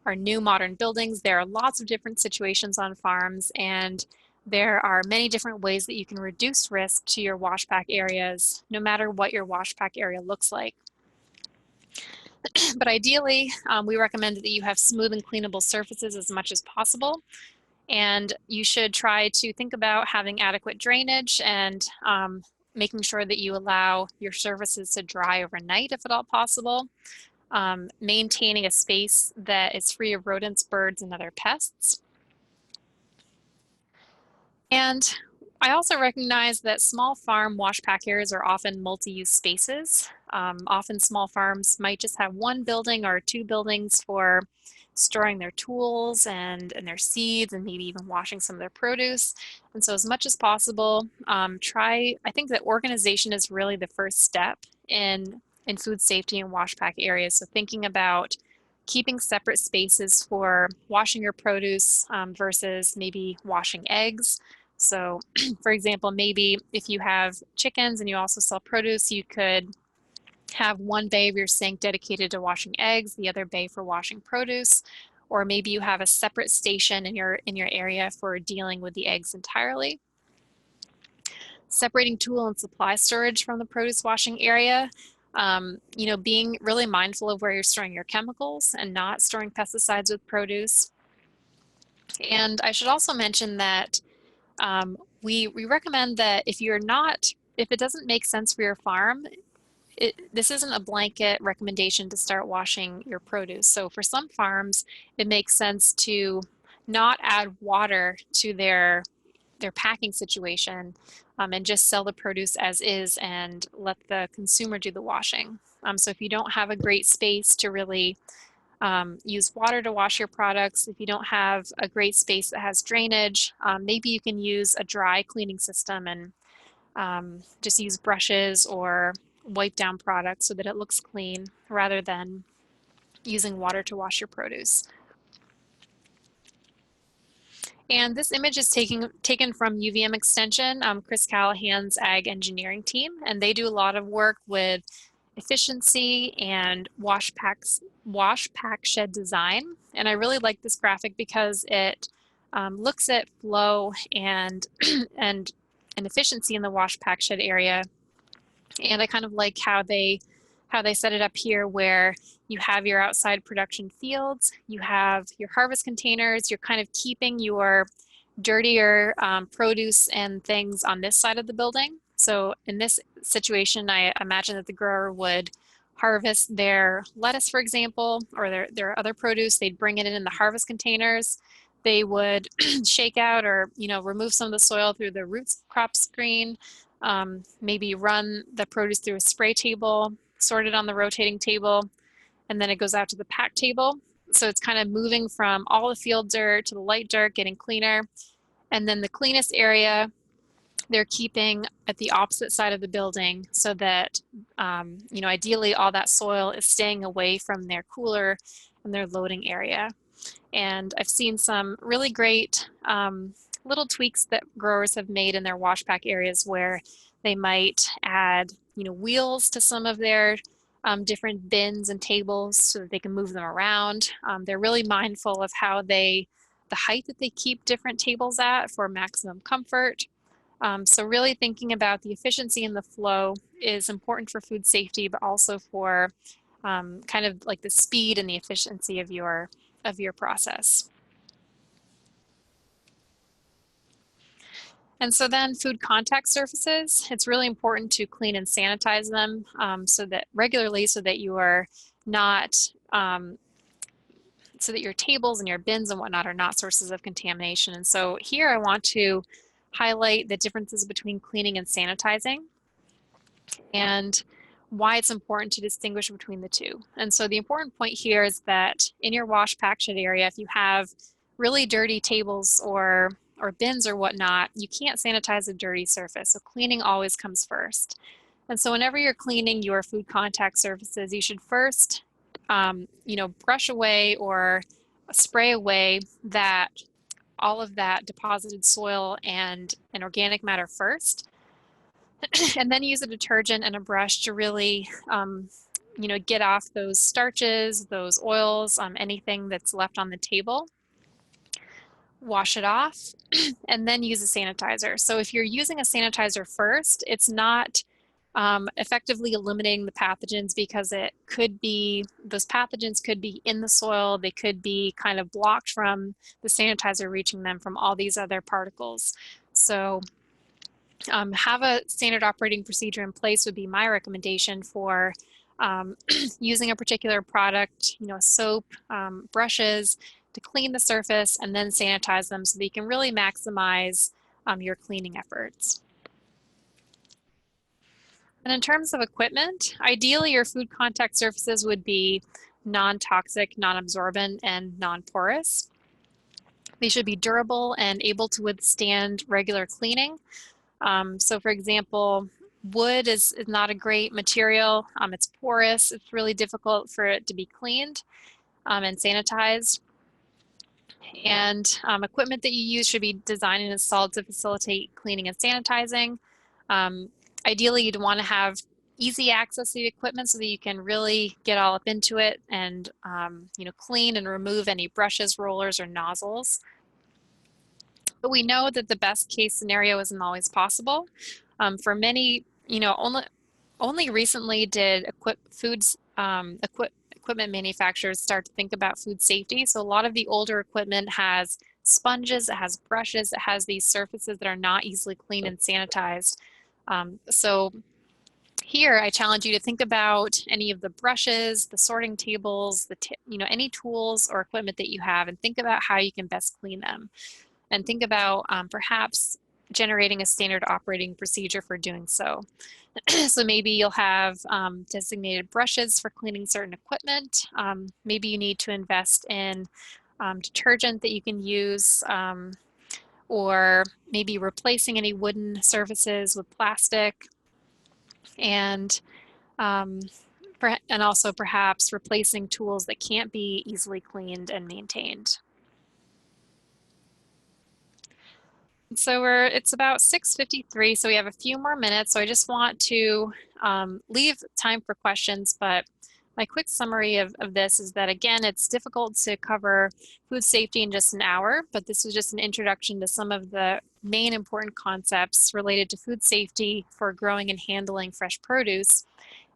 our new modern buildings. There are lots of different situations on farms, and there are many different ways that you can reduce risk to your wash pack areas, no matter what your wash pack area looks like. But ideally, we recommend that you have smooth and cleanable surfaces as much as possible. And you should try to think about having adequate drainage and making sure that you allow your surfaces to dry overnight if at all possible. Maintaining a space that is free of rodents, birds, and other pests. And I also recognize that small farm wash pack areas are often multi-use spaces. Often small farms might just have one building or two buildings for storing their tools and their seeds and maybe even washing some of their produce. And so as much as possible, I think that organization is really the first step in food safety and wash pack areas. So thinking about keeping separate spaces for washing your produce versus maybe washing eggs. So for example, maybe if you have chickens and you also sell produce, you could have one bay of your sink dedicated to washing eggs, the other bay for washing produce, or maybe you have a separate station in your area for dealing with the eggs entirely. Separating tool and supply storage from the produce washing area. Being really mindful of where you're storing your chemicals and not storing pesticides with produce. And I should also mention that we recommend that if it doesn't make sense for your farm, this isn't a blanket recommendation to start washing your produce. So for some farms, it makes sense to not add water to their packing situation and just sell the produce as is and let the consumer do the washing. So if you don't have a great space to really use water to wash your products, if you don't have a great space that has drainage, maybe you can use a dry cleaning system and just use brushes or wipe down products so that it looks clean rather than using water to wash your produce. And this image is taken from UVM Extension, Chris Callahan's ag engineering team, and they do a lot of work with efficiency and wash pack shed design. And I really like this graphic because it looks at flow and and efficiency in the wash pack shed area. And I kind of like how they set it up here, where you have your outside production fields, you have your harvest containers, you're kind of keeping your dirtier produce and things on this side of the building. So in this situation, I imagine that the grower would harvest their lettuce, for example, or their other produce. They'd bring it in the harvest containers. They would shake out or remove some of the soil through the roots crop screen, maybe run the produce through a spray table, sort it on the rotating table, and then it goes out to the pack table. So it's kind of moving from all the field dirt to the light dirt, getting cleaner. And then the cleanest area, they're keeping at the opposite side of the building so that, ideally all that soil is staying away from their cooler and their loading area. And I've seen some really great little tweaks that growers have made in their wash pack areas where they might add, wheels to some of their different bins and tables so that they can move them around. They're really mindful of the height that they keep different tables at for maximum comfort. So really thinking about the efficiency and the flow is important for food safety, but also for kind of like the speed and the efficiency of your process. And so then food contact surfaces, it's really important to clean and sanitize them regularly so that you are not, so that your tables and your bins and whatnot are not sources of contamination. And so here I want to highlight the differences between cleaning and sanitizing and why it's important to distinguish between the two. And so the important point here is that in your wash pack shed area, if you have really dirty tables or bins or whatnot, you can't sanitize a dirty surface. So cleaning always comes first. And so whenever you're cleaning your food contact surfaces, you should first, brush away or spray away all of that deposited soil and organic matter first. And then use a detergent and a brush to really, get off those starches, those oils, anything that's left on the table. Wash it off, and then use a sanitizer. So if you're using a sanitizer first, it's not effectively eliminating the pathogens, because those pathogens could be in the soil, they could be kind of blocked from the sanitizer reaching them from all these other particles. So have a standard operating procedure in place would be my recommendation for using a particular product, soap, brushes, to clean the surface and then sanitize them so that you can really maximize your cleaning efforts. And in terms of equipment, ideally your food contact surfaces would be non-toxic, non-absorbent, and non-porous. They should be durable and able to withstand regular cleaning. So for example, wood is not a great material. It's porous. It's really difficult for it to be cleaned and sanitized. And equipment that you use should be designed and installed to facilitate cleaning and sanitizing. Ideally, you'd want to have easy access to the equipment so that you can really get all up into it and clean and remove any brushes, rollers, or nozzles. But we know that the best case scenario isn't always possible. For many, only recently did equipment manufacturers start to think about food safety. So a lot of the older equipment has sponges, it has brushes, it has these surfaces that are not easily cleaned and sanitized. So here I challenge you to think about any of the brushes, the sorting tables, any tools or equipment that you have, and think about how you can best clean them. And think about perhaps generating a standard operating procedure for doing so. So maybe you'll have designated brushes for cleaning certain equipment. Maybe you need to invest in detergent that you can use, or maybe replacing any wooden surfaces with plastic, and also perhaps replacing tools that can't be easily cleaned and maintained. So it's about 6:53, so we have a few more minutes. So I just want to leave time for questions, but my quick summary of this is that, again, it's difficult to cover food safety in just an hour, but this was just an introduction to some of the main important concepts related to food safety for growing and handling fresh produce.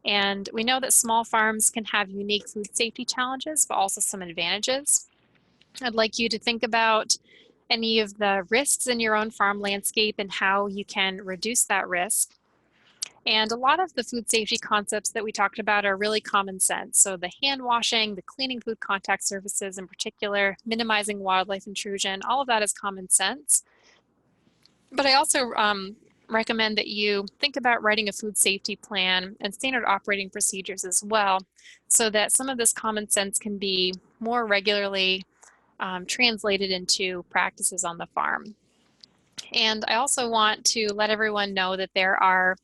And we know that small farms can have unique food safety challenges, but also some advantages. I'd like you to think about any of the risks in your own farm landscape and how you can reduce that risk. And a lot of the food safety concepts that we talked about are really common sense. So the hand washing, the cleaning food contact surfaces in particular, minimizing wildlife intrusion, all of that is common sense. But I also recommend that you think about writing a food safety plan and standard operating procedures as well, so that some of this common sense can be more regularly translated into practices on the farm. And I also want to let everyone know that there are,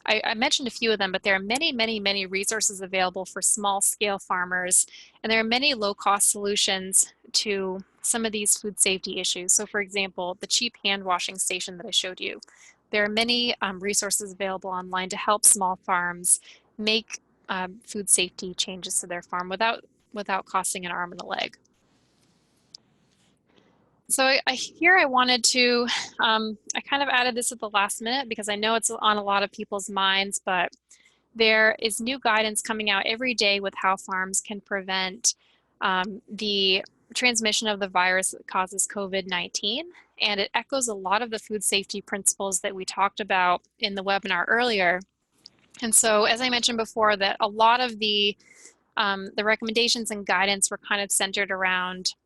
I mentioned a few of them, but there are many, many, many resources available for small scale farmers. And there are many low cost solutions to some of these food safety issues. So for example, the cheap hand washing station that I showed you. There are many resources available online to help small farms make food safety changes to their farm without costing an arm and a leg. So I wanted to, I kind of added this at the last minute because I know it's on a lot of people's minds, but there is new guidance coming out every day with how farms can prevent the transmission of the virus that causes COVID-19. And it echoes a lot of the food safety principles that we talked about in the webinar earlier. And so, as I mentioned before, that a lot of the recommendations and guidance were kind of centered around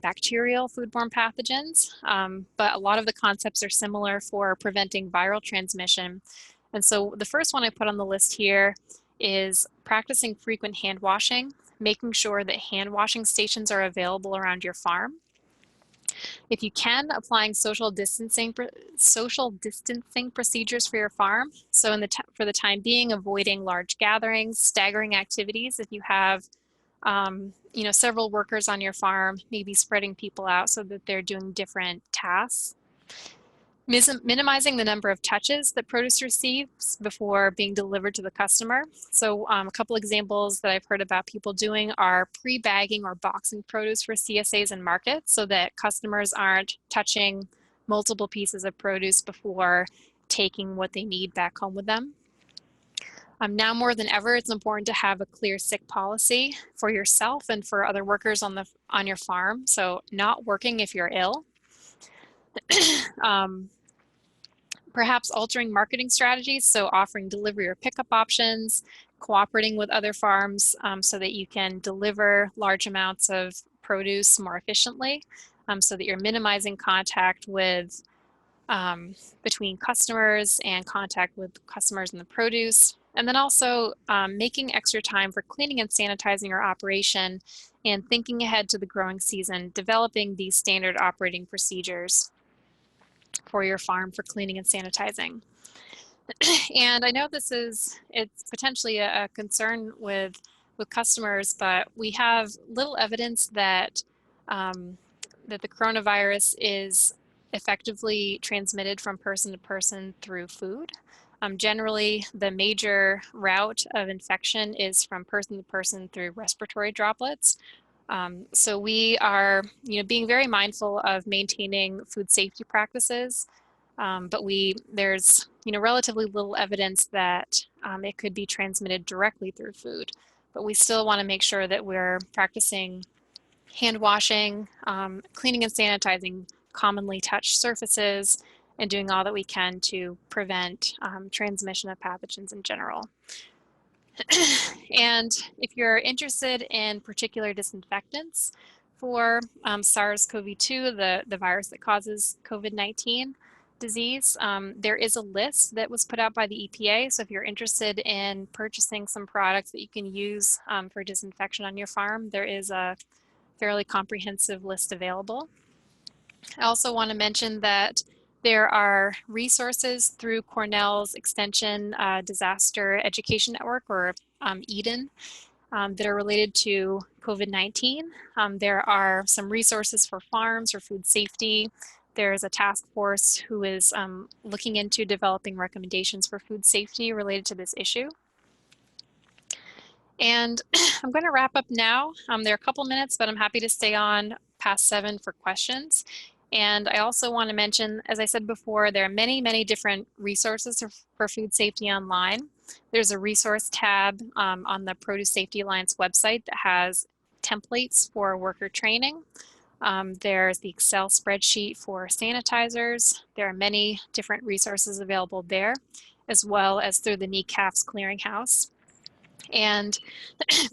bacterial foodborne pathogens, but a lot of the concepts are similar for preventing viral transmission. And so the first one I put on the list here is practicing frequent hand washing, making sure that hand washing stations are available around your farm. If you can, applying social distancing procedures for your farm. So for the time being, avoiding large gatherings, staggering activities. If you have several workers on your farm, maybe spreading people out so that they're doing different tasks. Minimizing the number of touches that produce receives before being delivered to the customer. So a couple examples that I've heard about people doing are pre-bagging or boxing produce for CSAs and markets so that customers aren't touching multiple pieces of produce before taking what they need back home with them. Now more than ever, it's important to have a clear sick policy for yourself and for other workers on your farm. So not working if you're ill. Perhaps altering marketing strategies, so offering delivery or pickup options, cooperating with other farms so that you can deliver large amounts of produce more efficiently, so that you're minimizing contact with between customers and contact with customers in the produce. And then also making extra time for cleaning and sanitizing your operation and thinking ahead to the growing season, developing these standard operating procedures for your farm for cleaning and sanitizing. And I know it's potentially a concern with customers, but we have little evidence that that the coronavirus is effectively transmitted from person to person through food. Generally, the major route of infection is from person to person through respiratory droplets. So we are, being very mindful of maintaining food safety practices, but there's, relatively little evidence that it could be transmitted directly through food. But we still want to make sure that we're practicing hand washing, cleaning and sanitizing commonly touched surfaces, and doing all that we can to prevent transmission of pathogens in general. And if you're interested in particular disinfectants for SARS-CoV-2, the virus that causes COVID-19 disease, there is a list that was put out by the EPA. So if you're interested in purchasing some products that you can use for disinfection on your farm, there is a fairly comprehensive list available. I also want to mention that there are resources through Cornell's Extension Disaster Education Network, or EDEN, that are related to COVID-19. There are some resources for farms or food safety. There's a task force who is looking into developing recommendations for food safety related to this issue. And I'm going to wrap up now. There are a couple minutes, but I'm happy to stay on past 7 for questions. And I also want to mention, as I said before, there are many, many different resources for food safety online. There's a resource tab on the Produce Safety Alliance website that has templates for worker training. There's the Excel spreadsheet for sanitizers. There are many different resources available there, as well as through the ENYCHP's clearinghouse. And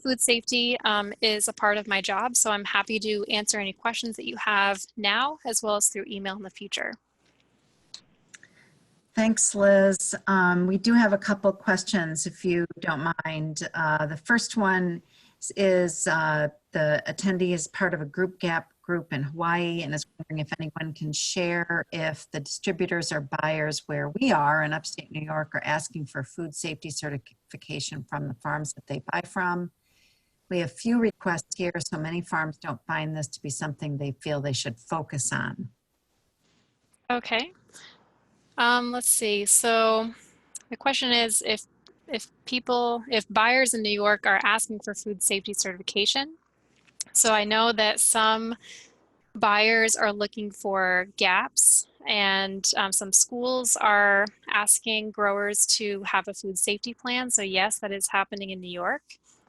food safety is a part of my job, so I'm happy to answer any questions that you have now, as well as through email in the future. Thanks, Liz. We do have a couple questions, if you don't mind. The first one is the attendee is part of a gap group in Hawaii and is wondering if anyone can share if the distributors or buyers where we are in upstate New York are asking for food safety certification from the farms that they buy from. We have few requests here, so many farms don't find this to be something they feel they should focus on. Okay. Let's see. So the question is if buyers in New York are asking for food safety certification. So I know that some buyers are looking for gaps, and some schools are asking growers to have a food safety plan. So yes, that is happening in New York.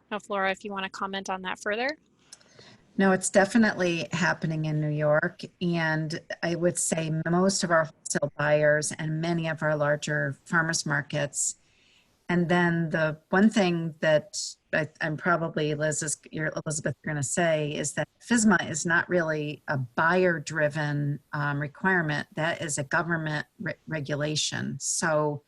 Now, Flora, if you want to comment on that further. No, it's definitely happening in New York, and I would say most of our wholesale buyers and many of our larger farmers markets. And then the one thing that I'm probably, Elizabeth, you're going to say is that FSMA is not really a buyer-driven requirement. That is a government regulation. So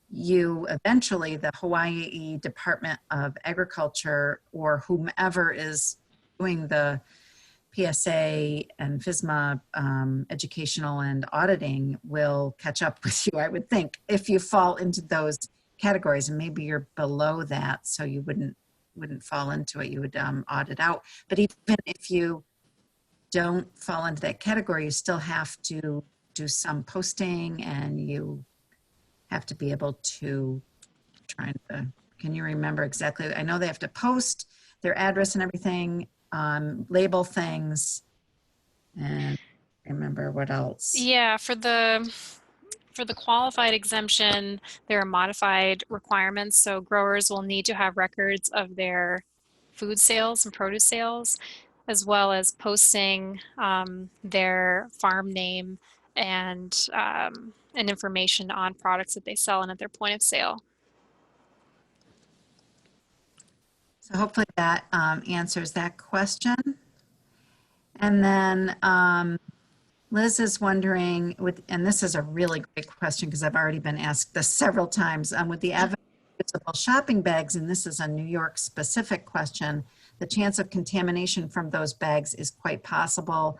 you eventually, the Hawaii Department of Agriculture or whomever is doing the PSA and FSMA educational and auditing will catch up with you, I would think, if you fall into those categories, and maybe you're below that, so you wouldn't fall into it. You would audit out. But even if you don't fall into that category, you still have to do some posting, and you have to be able to can you remember exactly? I know they have to post their address and everything, label things, and remember what else. Yeah, for the For the qualified exemption, there are modified requirements. So growers will need to have records of their food sales and produce sales, as well as posting their farm name and information on products that they sell and at their point of sale. So hopefully that answers that question. And then Liz is wondering, and this is a really great question because I've already been asked this several times, with the advent of reusable shopping bags, and this is a New York specific question, the chance of contamination from those bags is quite possible.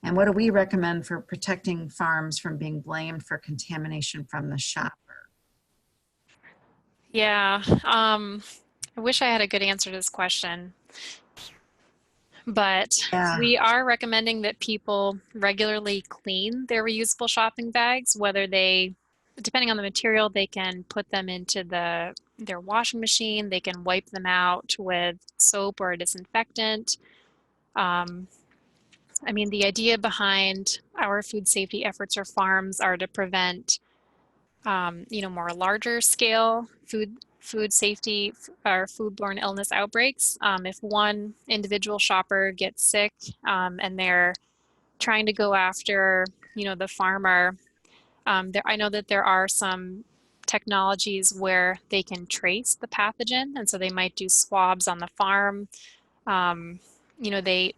And what do we recommend for protecting farms from being blamed for contamination from the shopper? Yeah, I wish I had a good answer to this question, but Yeah, we are recommending that people regularly clean their reusable shopping bags, whether they, depending on the material, they can put them into their washing machine, they can wipe them out with soap or a disinfectant. Um, I mean, the idea behind our food safety efforts for farms are to prevent, more larger scale food safety or foodborne illness outbreaks. If one individual shopper gets sick and they're trying to go after, the farmer, I know that there are some technologies where they can trace the pathogen, and so they might do swabs on the farm. Um, you know, they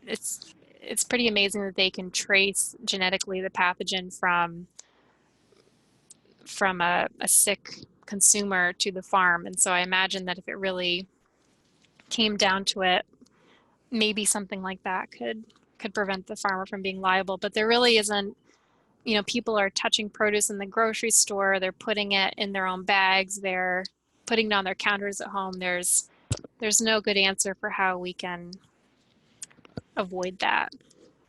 it's pretty amazing that they can trace genetically the pathogen from a sick consumer to the farm. And so I imagine that if it really came down to it, maybe something like that could prevent the farmer from being liable. But there really isn't, people are touching produce in the grocery store, they're putting it in their own bags, they're putting it on their counters at home. There's no good answer for how we can avoid that.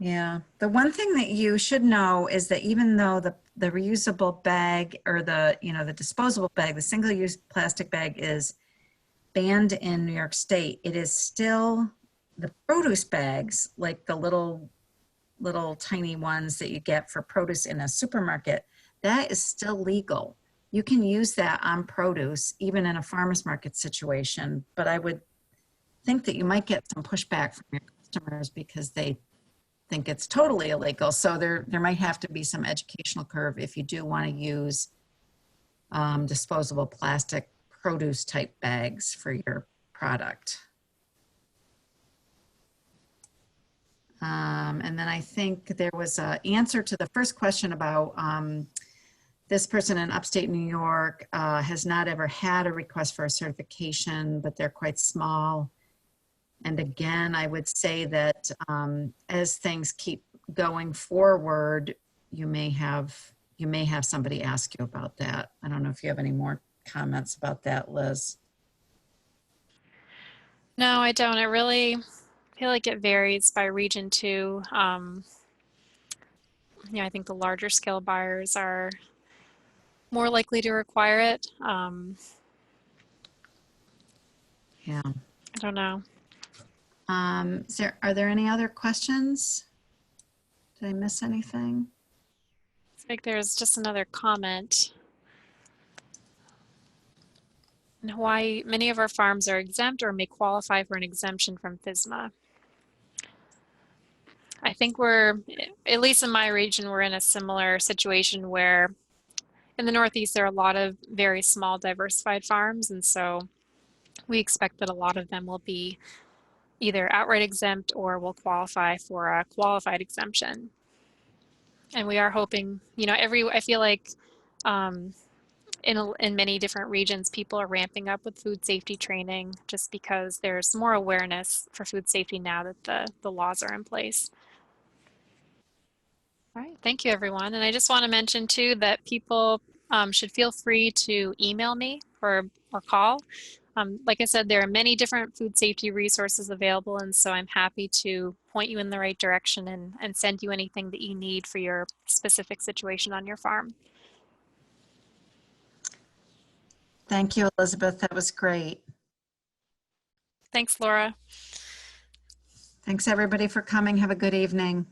yeah. The one thing that you should know is that even though the reusable bag or the disposable bag, the single-use plastic bag is banned in New York State, it is still the produce bags, like the little tiny ones that you get for produce in a supermarket, that is still legal. You can use that on produce, even in a farmer's market situation, but I would think that you might get some pushback from your customers because they think it's totally illegal. So there might have to be some educational curve if you do want to use disposable plastic produce type bags for your product. And then I think there was an answer to the first question about this person in upstate New York has not ever had a request for a certification, but they're quite small. And again, I would say that as things keep going forward, you may have somebody ask you about that. I don't know if you have any more comments about that, Liz. No, I don't. I really feel like it varies by region too. I think the larger scale buyers are more likely to require it. Yeah. I don't know. Are there any other questions? Did I miss anything? It's like there's just another comment. In Hawaii, many of our farms are exempt or may qualify for an exemption from FSMA. I think at least in my region, we're in a similar situation where in the Northeast, there are a lot of very small diversified farms. And so we expect that a lot of them will be either outright exempt or will qualify for a qualified exemption. And we are hoping, I feel like in many different regions, people are ramping up with food safety training just because there's more awareness for food safety now that the laws are in place. All right, thank you everyone. And I just want to mention too that people should feel free to email me or call. Like I said, there are many different food safety resources available, and so I'm happy to point you in the right direction and send you anything that you need for your specific situation on your farm. Thank you, Elizabeth. That was great. Thanks, Laura. Thanks everybody for coming. Have a good evening.